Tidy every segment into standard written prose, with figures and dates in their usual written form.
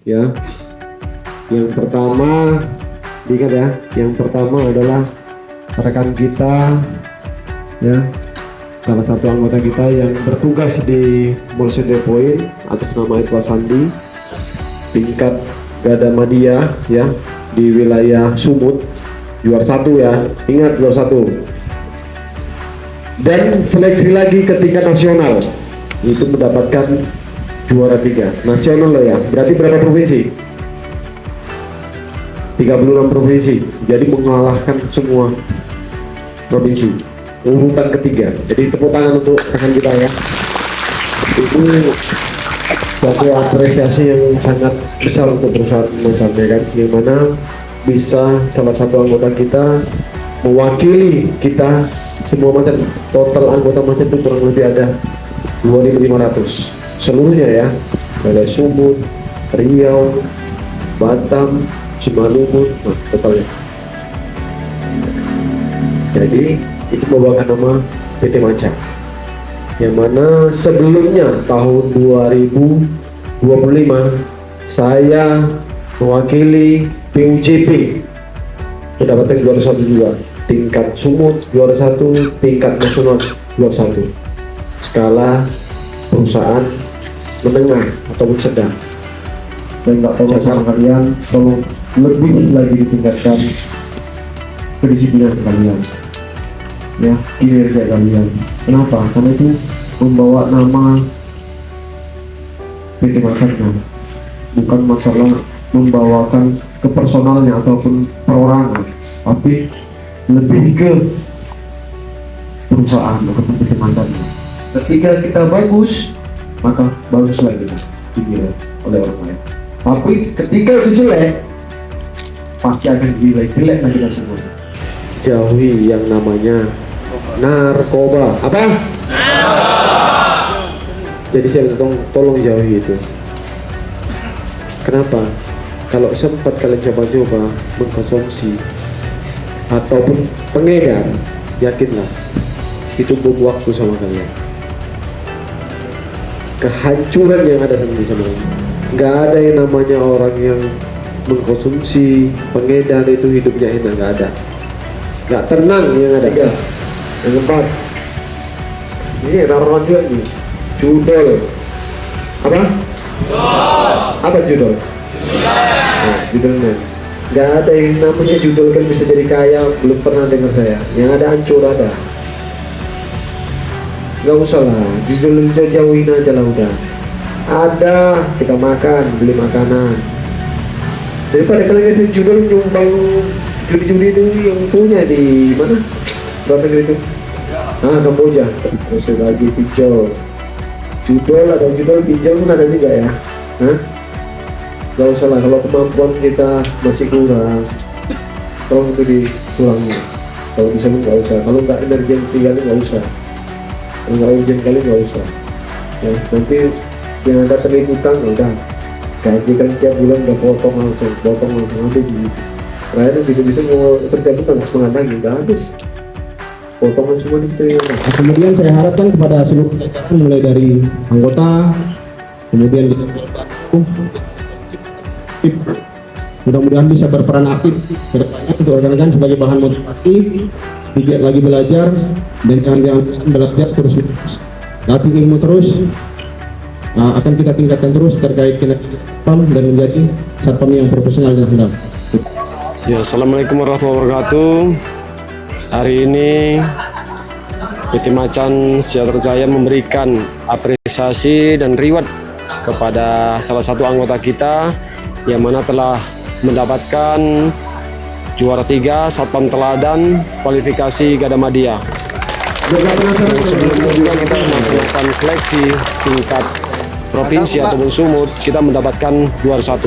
ya. Yang pertama, ingat ya, yang pertama adalah rekan kita, ya, salah satu anggota kita yang bertugas di Mall Cedar Point atas nama Aitwa Sandi, tingkat Gada Madya, ya, di wilayah Sumut, juara 1 ya, ingat juara 1. Dan seleksi lagi ke tingkat nasional, itu mendapatkan juara 3 nasional loh ya. Berarti berapa provinsi? 36 provinsi, jadi mengalahkan semua provinsi, urutan ketiga. Jadi tepuk tangan untuk rekan kita ya. Itu suatu apresiasi yang sangat besar untuk perusahaan Macan ya kan, yang mana bisa salah satu anggota kita mewakili kita semua Macan. Total anggota Macan itu kurang lebih ada 2.500 seluruhnya ya, dari Sumut, Riau, Batam, Simalungun, totalnya. Jadi itu membawakan nama PT Macan, yang mana sebelumnya tahun 2025 saya mewakili PUJP mendapatkan juara 1 juga, tingkat Sumut juara 1, tingkat nasional juara 1, skala perusahaan menengah ataupun sedang. Dan nggak tahu sama kalian, kalau lebih lagi ditingkatkan kedisiplinan kalian, ya, kinerja kalian. Kenapa? Karena itu membawa nama PT Macan, bukan masalah membawakan ke personalnya ataupun perorangan, tapi lebih ke perusahaan ataupun PT Macan. Ketika kita bagus, maka bagus lagi dinilai oleh orang lain. Tapi ketika itu jelek, pasti akan dinilai jelek lagi semua. Jauhi yang namanya narkoba. Apa? Jadi saya tolong jauhi itu. Kenapa? Kalau sempat kalian coba-coba mengkonsumsi ataupun pengedar, yakinlah itu bom waktu sama kalian. Kehancuran yang ada di sana. Nggak ada yang namanya orang yang mengkonsumsi pengedar itu hidupnya enak, nggak ada. Nggak tenang yang ada. Yang keempat, ini rawan juga nih, judol. Apa? Apa judol? Nah, judulnya. Nggak ada yang namanya judol kan bisa jadi kaya, belum pernah dengar saya. Yang ada hancur ada. Nggak usah lah, judul jauhin aja lah udah. Ada, kita makan, beli makanan. Daripada kalian ngasih judul nyumbang judi-judi itu yang punya di mana? Berapa gitu? Ah, Kamboja. Terus lagi pinjol. Judul ada judul, pinjol pun ada juga ya. Hah? Gak usah lah, kalau kemampuan kita masih kurang, tolong itu dikurangi. Kalau bisa pun gak usah. Kalau nggak emergency kali nggak usah. Kalau nggak urgent kali nggak usah. Ya, nanti yang ada terlihat utang, udah gaji kan tiap bulan udah potong langsung ada gitu. Terakhir gitu-gitu mau kerja bukan setengah lagi, udah habis potongan semua di situ. Nah, kemudian saya harapkan kepada seluruh jajaran mulai dari anggota, kemudian mudah-mudahan bisa berperan aktif ke depannya untuk rekan-rekan sebagai bahan motivasi, tidak lagi belajar dan jangan belajar terus, latih ilmu terus. Akan kita tingkatkan terus terkait kinerja satpam dan menjadi satpam yang profesional dan handal. Ya, assalamualaikum warahmatullahi wabarakatuh. Hari ini PT Macan Sejahtera Jaya memberikan apresiasi dan reward kepada salah satu anggota kita yang mana telah mendapatkan juara 3 satpam teladan kualifikasi Gada Madya. Dan sebelumnya juga kita melaksanakan seleksi tingkat provinsi ataupun Sumut, kita mendapatkan juara 1.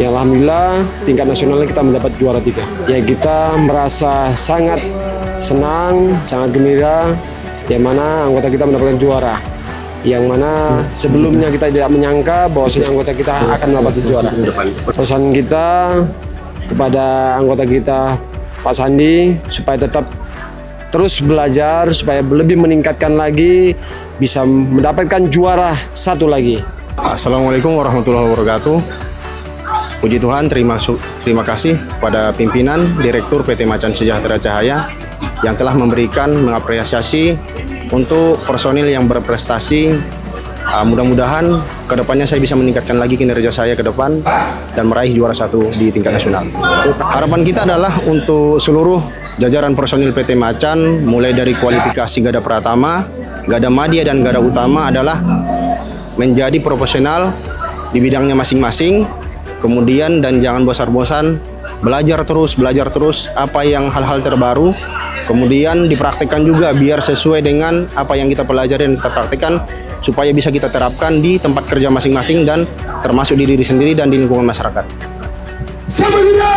Ya, alhamdulillah tingkat nasional kita mendapat juara 3. Ya, kita merasa sangat senang, sangat gembira, yang mana anggota kita mendapatkan juara. Yang mana sebelumnya kita tidak menyangka bahwasanya anggota kita akan mendapat juara. Pesan kita kepada anggota kita Pak Sandi supaya tetap terus belajar, supaya lebih meningkatkan lagi, bisa mendapatkan juara 1 lagi. Assalamualaikum warahmatullahi wabarakatuh. Puji Tuhan, terima kasih pada pimpinan Direktur PT Macan Sejahtera Cahaya yang telah mengapresiasi untuk personil yang berprestasi. Mudah-mudahan kedepannya saya bisa meningkatkan lagi kinerja saya ke depan dan meraih juara 1 di tingkat nasional. Harapan kita adalah untuk seluruh jajaran personil PT Macan, mulai dari kualifikasi Gada Pratama, Gada Madya, dan Gada Utama adalah menjadi profesional di bidangnya masing-masing. Kemudian dan jangan bosan-bosan, belajar terus apa yang hal-hal terbaru, kemudian dipraktikkan juga biar sesuai dengan apa yang kita pelajari dan kita praktikkan supaya bisa kita terapkan di tempat kerja masing-masing dan termasuk di diri sendiri dan di lingkungan masyarakat. Siapa kita?